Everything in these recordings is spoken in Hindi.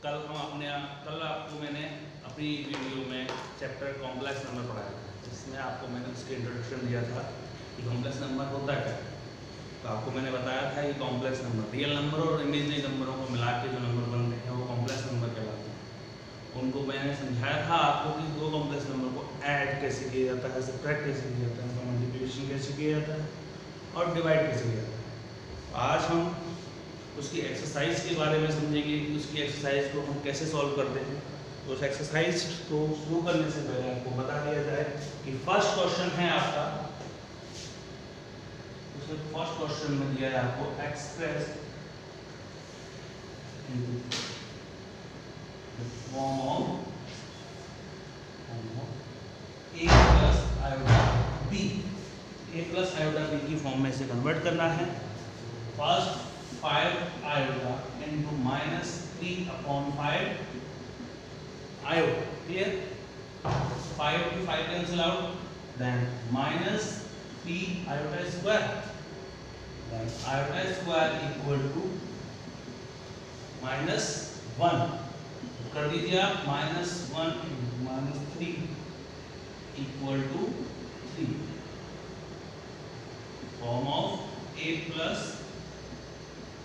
कल आपको मैंने अपनी वीडियो में चैप्टर कॉम्प्लेक्स नंबर पढ़ाया था, जिसमें आपको मैंने उसके इंट्रोडक्शन दिया था कि कॉम्प्लेक्स नंबर होता क्या है। तो आपको मैंने बताया था कि कॉम्प्लेक्स नंबर रियल नंबर और इमेजिनरी नंबरों को मिला के जो नंबर बनते हैं वो कॉम्प्लेक्स नंबर कहलाते हैं। उनको मैंने समझाया था आपको कि दो कॉम्प्लेक्स नंबर को ऐड कैसे किया जाता है, सब्ट्रैक्ट कैसे किया जाता है, उनका मल्टीप्लिकेशन कैसे किया जाता है और डिवाइड कैसे किया जाता है। आज हम उसकी एक्सरसाइज के बारे में समझेंगे कि उसकी एक्सरसाइज को हम कैसे सॉल्व करते हैं। तो उस एक्सरसाइज को शुरू करने से पहले आपको बता दिया जाए कि फर्स्ट क्वेश्चन है आपका, उसमें फर्स्ट क्वेश्चन में दिया है आपको express form of a plus iota b, a plus iota b की फॉर्म में इसे कन्वर्ट करना है। First 5 iota into minus 3 upon 5 iota. Clear? 5 to 5 cancel out. Then minus 3 iota square. Then iota square equal to minus 1. कर दीजिए आप minus 1 into minus 3 equal to 3. Form of a plus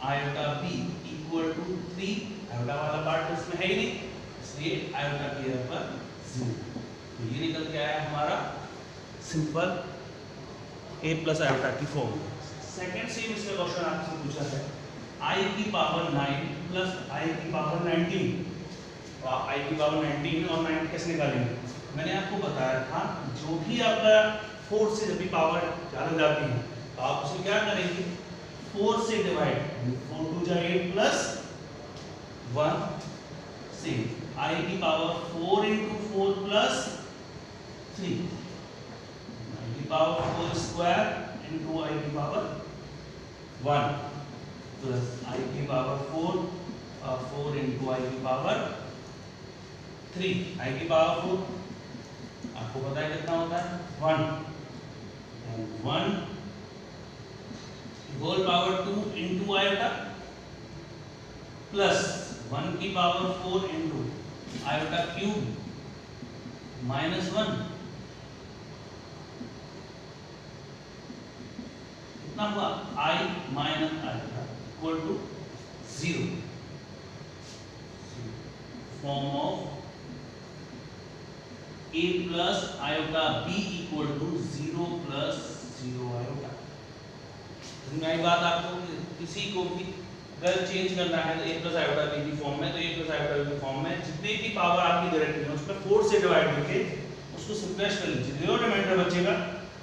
iota b equal to 3। Iota वाला पार्ट तो इसमें है ही नहीं, इसलिए आयोटा की जगह पर 0। तो ये निकल के आया हमारा सिंपल a प्लस आयोटा की फॉर्म। सेकंड सेम इसमें क्वेश्चन आपसे पूछा है i की पावर 9 प्लस i की पावर 19। तो आप i की पावर 19 और 9 कैसे निकालेंगे? मैंने आपको बताया था जो भी आपका 4 से जब भी पावर ज़्यादा जाती है तो आप उसे क्या करेंगे, 4 से डिवाइड, 4 टू जा 8 प्लस 1 से i की पावर 4 into 4 प्लस 3, i की पावर 4 स्क्वायर into i की पावर 1 प्लस i की पावर 4 और 4 into i की पावर 3। i की पावर 4 आपको पता है कितना होता है 1 whole power 2 into iota plus 1 की power 4 into iota cube minus 1। कितना हुआ i minus iota equal to 0। Form of a plus iota b equal to 0 plus 0 iota. नई बात, आपको किसी को भी अगर चेंज करना है तो a प्लस आयोटा b की फॉर्म में, तो a प्लस आयोटा b की फॉर्म में जितने की पावर आपकी डायरेक्ट है उसमें 4 से डिवाइड करके उसको सिंप्लेक्स कर लीजिए, जो रिमाइंडर बचेगा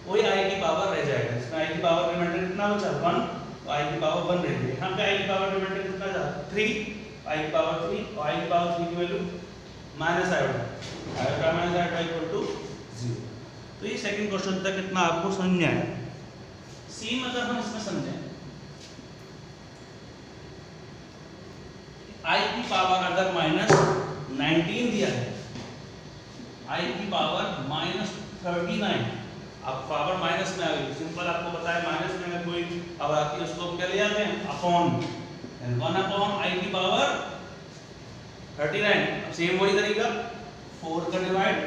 वही i की पावर रह जाएगा। इसमें i की पावर रिमाइंडर कितना बचा 1, तो i की पावर 1 रह गई। यहाँ पे i की पावर रिमाइंडर कितना था 3, i की पावर 3 और i की पावर 3 की value minus iota, iota minus iota equal to 0। तो ये सेकंड क्वेश्चन तक इतना आपको समझ में आया। सेम अगर हम इसमें समझें, i की पावर अगर माइनस 19 दिया है, i की पावर माइनस 39, अब पावर माइनस में आ गई, सिंपल आपको पता है माइनस में अगर कोई पावर आती है उसको हम क्या ले जाते हैं अपॉन, 1 अपॉन i की पावर 39। अब सेम वही तरीका 4 का डिवाइड,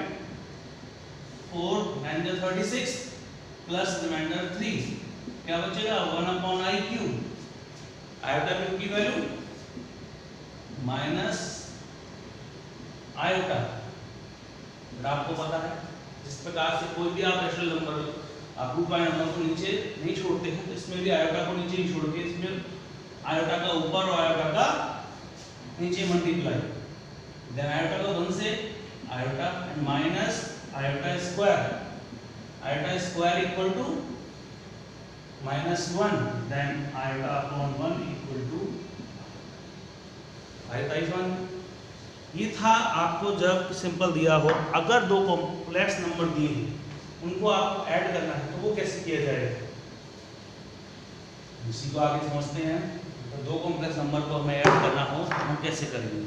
4 9 36 प्लस रिमाइंडर 3, क्या बचेगा 1 upon i cube, iota cube की वैल्यू माइनस आयोटा। आपको पता है जिस प्रकार से कोई भी आप रेशनल नंबर, आप रूट वाले नंबर को नीचे नहीं छोड़ते हैं, तो इसमें भी आयोटा को नीचे नहीं छोड़ के इसमें आयोटा का ऊपर और आयोटा का नीचे मल्टीप्लाई, देन आयोटा का 1 से iota and minus iota square equal to -1, then iota upon 1 equal to iota is 1। ये था आपको जब सिंपल दिया हो, अगर दो कॉम्प्लेक्स नंबर दिए हैं उनको आपको ऐड करना है तो वो कैसे किया जाएगा, इसी को आगे समझते हैं। तो दो कॉम्प्लेक्स नंबर को हमें ऐड करना हो तो हम कैसे करेंगे।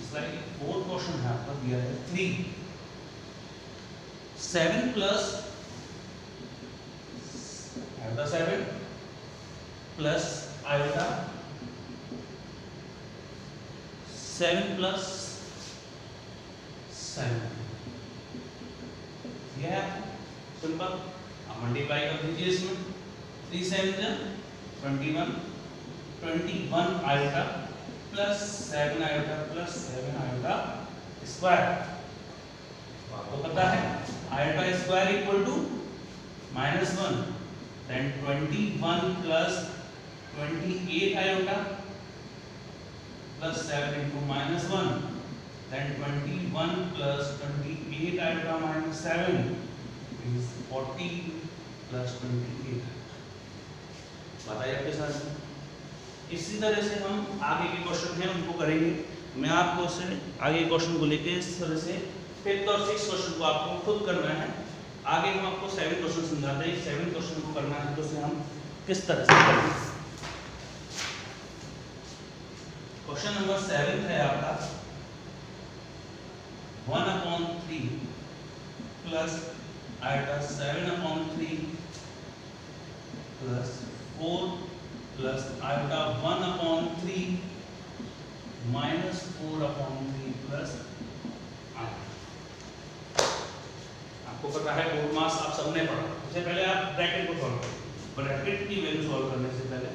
इसका एक फोर्थ क्वेश्चन है आपका दिया है 3 7 plus iota 7 plus iota 7 plus 7 यह है सिंपल। आप मल्टीप्लाई कर दीजिए इसमें 3 7 21 iota plus 7 iota plus 7 iota square. आपको पता है iota square equal to -1, then 21 plus 28 iota plus 7 into -1, then 21 plus 28 iota minus 7 is 40 plus 28। बताइए आपके साथ। इसी तरह से हम आगे के क्वेश्चन हैं उनको करेंगे। मैं आपको से आगे के क्वेश्चन को लेके इस तरह से 5th और 6th क्वेश्चन को आपको खुद करना है। आगे हम आपको 7 क्वेश्चन समझाते हैं। 7 क्वेश्चन को करना है तो उसे हम किस तरह से करेंगे। क्वेश्चन नंबर 7 है आपका 1/3 plus iota 7/3 plus 4 plus iota 1/3 minus 4/3 plus iota. आपको पता है बोर्ड मास आप सबने पढ़ा। इससे पहले आप ब्रैकेट को सॉल्व करें। ब्रैकेट की वैल्यू सॉल्व करने से पहले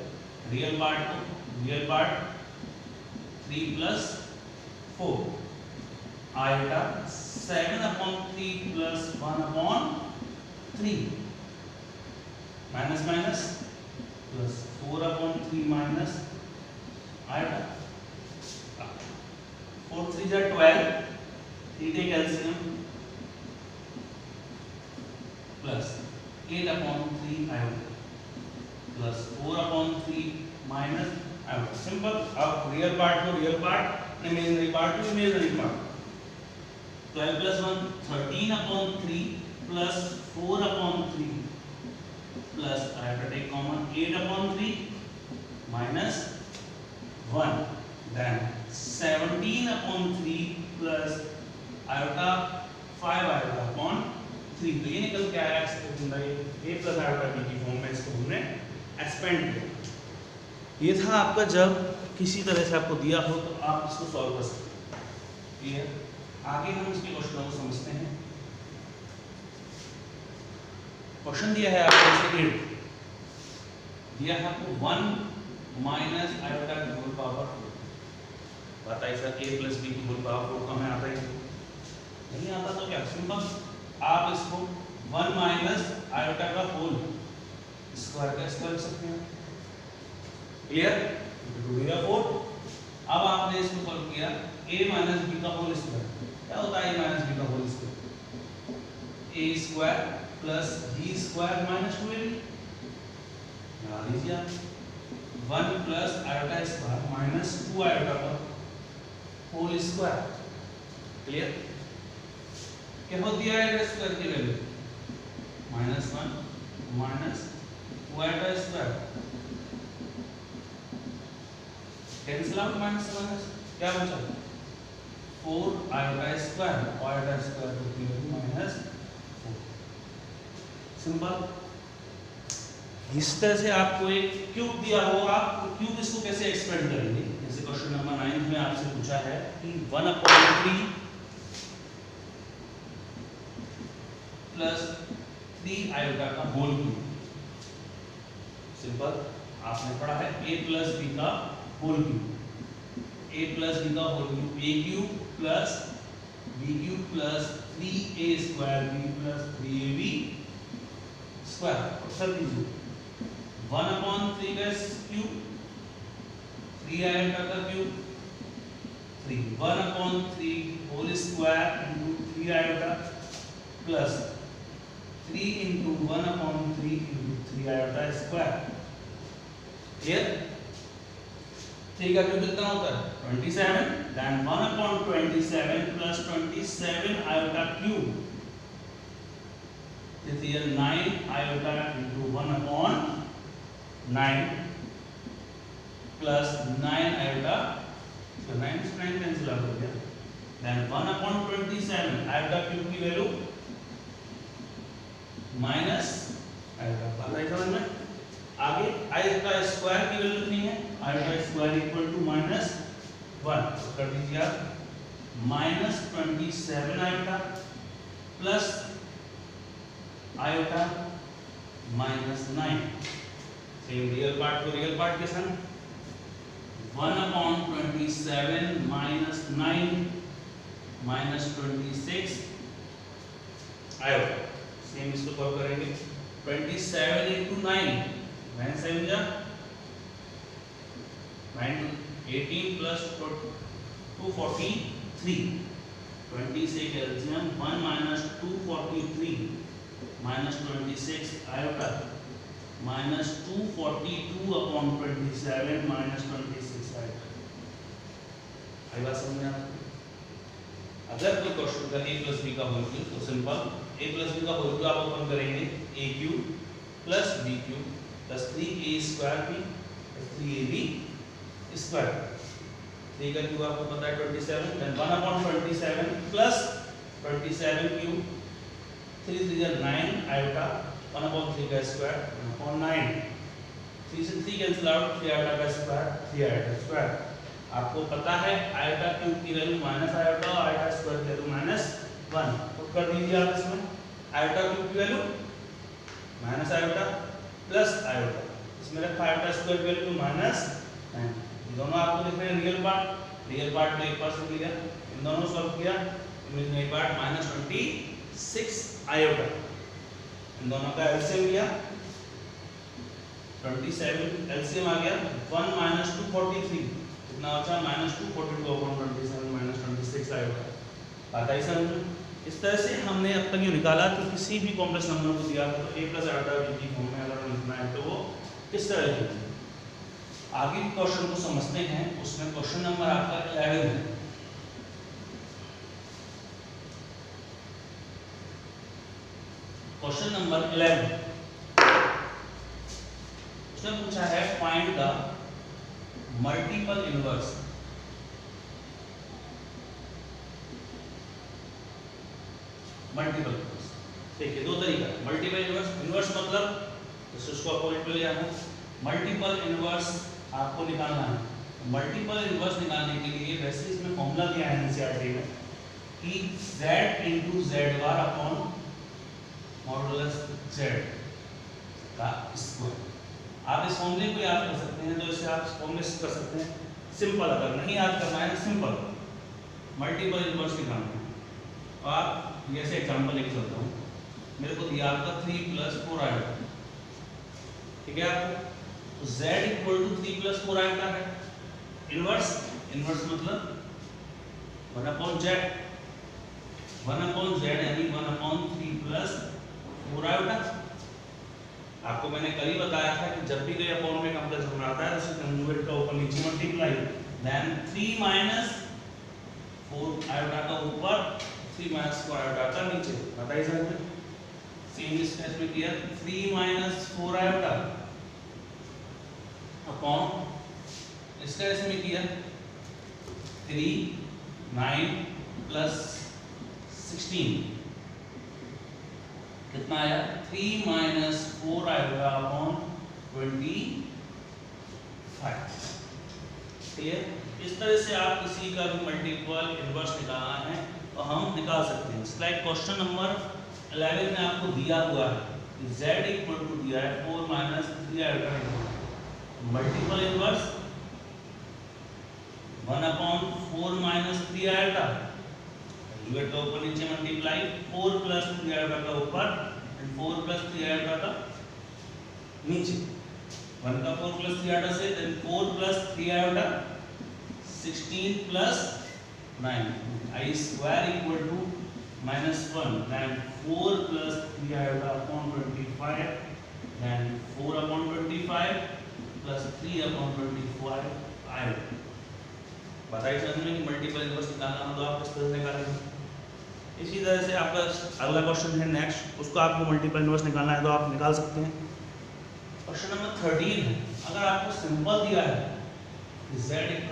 real part 3 plus 4 iota 7/3 plus 1/3 minus minus plus 4/3 minus iota 4 3 जा 12 3 calcium plus 8/3 iota plus 4/3 minus iota. Simple. अब रियल पार्ट को रियल पार्ट, इमेजिनरी पार्ट को imaginary part. 12 plus 1 13/3 plus 4/3 plus iota take common 8/3 minus 1, then 17/3 plus iota 5 iota upon 3। तो ये निकल के आया a प्लस आयोटा b की फॉर्म में। इसको हमने एक्सपेंड किया। ये था आपका जब किसी तरह से आपको दिया हो तो आप इसको सॉल्व कर सकते हैं। क्लियर। आगे हम इसके क्वेश्चनों को समझते हैं। क्वेश्चन दिया है आपको जैसे 8 दिया है आपको 1 माइनस आयोटा की होल पावर 4। बताइए सर a प्लस b की होल पावर 4 का हमें आता है नहीं आता तो क्या सिंपल आप इसको 1 माइनस आयोटा का होल स्क्वायर का स्क्वायर लिख सकते हैं। क्लियर। 4। अब आपने इसको सॉल्व किया a माइनस b का होल स्क्वायर। क्या होता है a माइनस b का whole square? a square plus b square minus 2ab। लगा लीजिए आप 1 plus iota square minus 2 iota का होल स्क्वायर। क्लियर। क्या होती है आयोटा स्क्वायर की value? -1 minus 2 iota square cancel out minus minus क्या बचा 4 आयोटा स्क्वायर आयोटा स्क्वायर की वैल्यू -4। सिंपल। इस तरह से आपको एक क्यूब दिया हो आप क्यूब इसको कैसे एक्सपेंड करेंगे। जैसे क्वेश्चन नंबर 9 में आपसे पूछा है कि 1/3 प्लस 3 आयोटा का होल क्यूब। सिंपल। आपने पढ़ा है a प्लस b का whole cube. a plus b का whole cube a cube plus b cube plus 3a square b plus 3ab square. उत्तर दीजिए 1/3 का क्यूब 3 आयोटा का cube 3 1/3 whole square into 3 iota plus 3 into 1/3 into 3 iota square. Clear. ठीक है। क्यूब कितना होता है 27, then 1/27 plus 27 iota cube. This is 9 iota into 1/9 plus 9 iota. So 9 is 9 cancel out हो गया. Then 1/27 iota cube की वैल्यू माइनस आयोटा। बात आई समझ में। आगे आयोटा स्क्वायर की वैल्यू कितनी है? आयोटा स्क्वायर इक्वल टू 1 तो कर दीजिए आप -27 iota plus iota -9। Same real part को रियल पार्ट के संग 1/27 -9 -26 आयोटा। सेम इसको सॉल्व करेंगे 27 × 9 9 7 जा 9 18 प्लस 243 20 से कैल्शियम 1 -243 -26 आयोटा -242/27 -26 आयोटा। आई बात समझ में आपको? अगर कोई क्वेश्चन का a + b का होल क्यूब तो सिंपल a + b का होल क्यूब आप ओपन करेंगे a³ + b³ + 3a² + 3ab²। 3 का क्यूब आपको पता है 27, देन 1/27 प्लस 27³ 3 3 9 आयोटा 1/3 का स्क्वायर 1/9। 3 से 3 कैंसिल आउट 3 आयोटा का स्क्वायर 3 आयोटा स्क्वायर। आपको पता है आयोटा क्यूब की वैल्यू माइनस आयोटा और आयोटा स्क्वायर की वैल्यू -1। तो कर दीजिए आप इसमें आयोटा क्यूब की value minus iota plus iota, इसमें रखा आयोटा स्क्वायर की वैल्यू -9। दोनों आपको दिख रहे हैं रियल पार्ट में 1% लिया, इन दोनों सॉल्व किया, इमेजिनरी पार्ट -26 आयोटा। इन दोनों का एलसीएम लिया 27 एलसीएम आ गया 1 -243 कितना बचा -242/27 -26 आयोटा। आता है समझ में? इस तरह से हमने अब तक ये निकाला कि किसी भी कॉम्प्लेक्स नंबर को दिया तो a + आयोटा b की फॉर्म में अगर लिखना है तो वो किस तरह लिखेंगे। आगे के क्वेश्चन को समझते हैं। उसमें क्वेश्चन नंबर आपका 11 है। क्वेश्चन नंबर 11 उसने पूछा है फाइंड द मल्टीपल इनवर्स देखिए दो तरीका है मल्टीपल इनवर्स मतलब जैसे उसको अपोजिट पे ले आना। मल्टीपल इनवर्स आपको निकालना है। मल्टीपल इनवर्स निकालने के लिए वैसे इसमें फॉर्मूला दिया है एनसीईआरटी में कि z × z² मॉडुलस z का स्क्वायर। आप इस फॉर्मूले को याद कर सकते हैं, तो इसे आप फॉर्मूले से कर सकते हैं सिंपल। अगर नहीं याद करना है सिंपल मल्टीपल इनवर्स निकालना है तो आप जैसे एग्जांपल लेके चलता हूँ। मेरे को दिया आपका 3 + 4 आयोटा, ठीक है आपको, तो z = 3 + 4 आयोटा है। इनवर्स मतलब 1/z यानी 1/3 + 4 आयोटा। आपको मैंने कल ही बताया था कि जब भी कोई अपॉन में कॉम्प्लेक्स नंबर आता है तो कंजुगेट का ऊपर नीचे मल्टीप्लाई, देन 3 - 4 आयोटा का ऊपर 3 - 4 आयोटा का नीचे। बताइए सर सेम इस केस में किया 3 - 4 आयोटा अपॉन इस केस में किया 3 9 + 16 कितना आया 3 - 4 आयोटा अपॉन 25। ठीक है, इस तरह से आप किसी का भी मल्टीपल इनवर्स निकालना है तो हम निकाल सकते हैं। लाइक क्वेश्चन नंबर 11 में आपको दिया हुआ है z = दिया है 4 - 3 iota. Multiple inverse 1/4 - 3 iota, conjugate का ऊपर नीचे मल्टीप्लाई 4 + 3 आयोटा का ऊपर एंड 4 + 3 आयोटा का नीचे। 1 का 4 + 3 आयोटा से then 4 + 3 iota 16 + 9 I² = -1 then 4 + 3 iota upon 25 then 4/25 plus 3/25 iota। बताइए समझ में कि मल्टीपल इनवर्स निकालना हो तो आप किस तरह से निकालेंगे। इसी तरह से आपका अगला क्वेश्चन है नेक्स्ट, उसको आपको मल्टीपल इनवर्स निकालना है तो आप निकाल सकते हैं। क्वेश्चन नंबर 13 है। अगर आपको सिंपल दिया है z =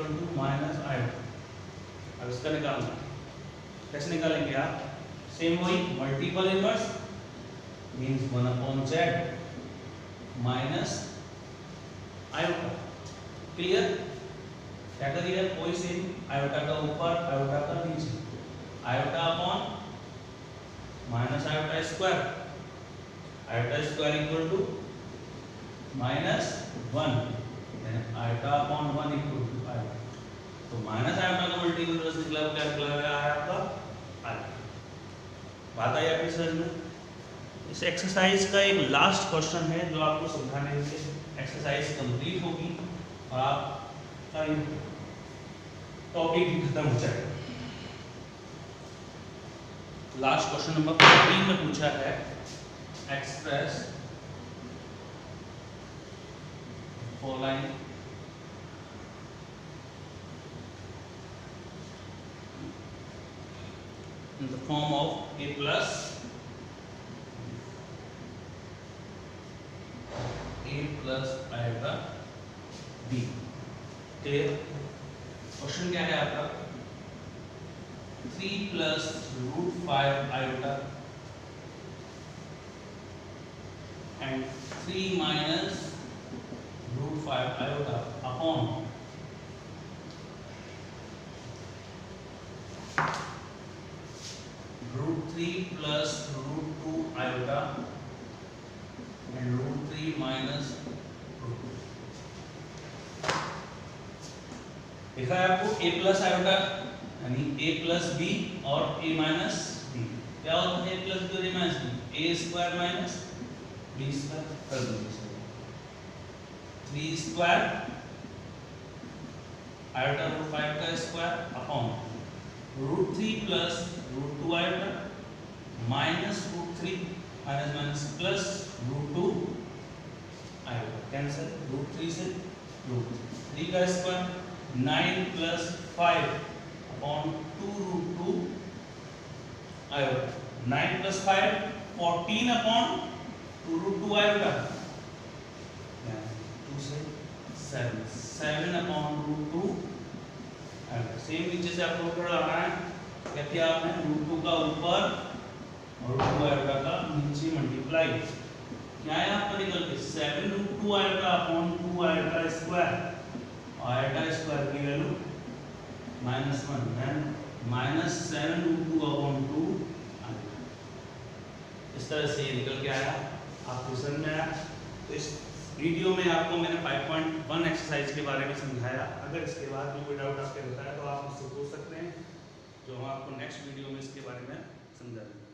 -i, अब इसका निकालना कैसे निकालेंगे आप। सेम वही multiple inverse means 1/z minus iota. Clear. क्या करिएगा, कोई सेम आयोटा का ऊपर आयोटा का नीचे, iota upon minus iota square, iota square equal to minus 1, iota upon 1 equal to iota. तो माइनस आयोटा का मल्टीपल निकला, क्या निकला है आपका आयोटा। बात आई आपकी समझ में। इस एक्सरसाइज का एक लास्ट क्वेश्चन है जो आपको समझाने के लिए एक्सरसाइज कंप्लीट होगी और आपका टॉपिक भी खत्म हो जाएगा। लास्ट क्वेश्चन नंबर 14 में पूछा है, express following in the form of a plus iota b। Clear. Question क्या है आपका, 3 plus root 5 iota and 3 minus root 5 iota upon root 3 plus root 2 iota and root 3 minus root 2। देखा है आपको a प्लस आयोटा यानी a प्लस b और a माइनस b। क्या होता है a प्लस b और a minus b, a square minus b square कर दीजिए, 3 स्क्वायर आयोटा रूट 5 का square upon root 3 plus root 2 iota minus root 3 minus minus plus root 2 iota, cancel, root 3 से रूट 3 का square 9 plus 5 upon 2 root 2 iota, 9 plus 5 14 upon 2 root 2 iota, 2 से 7 अपॉन रूट 2 आयोटा। सेम नीचे से आपको ऊपर लाना है, क्या किया आपने, रूट 2 का ऊपर और रूट 2 आयोटा का नीचे मल्टीप्लाई, क्या है आपका निकल के 7 root 2 iota upon 2 iota square, iota square की value -1 then -7 root 2 upon 2 iota. इस तरह से ये निकल के आया, आपको समझ में आया। तो इस वीडियो में आपको मैंने 5.1 एक्सरसाइज के बारे में समझाया। अगर इसके बाद भी कोई डाउट आपके होता है तो आप मुझसे पूछ सकते हैं, जो हम आपको नेक्स्ट वीडियो में इसके बारे में समझा देंगे।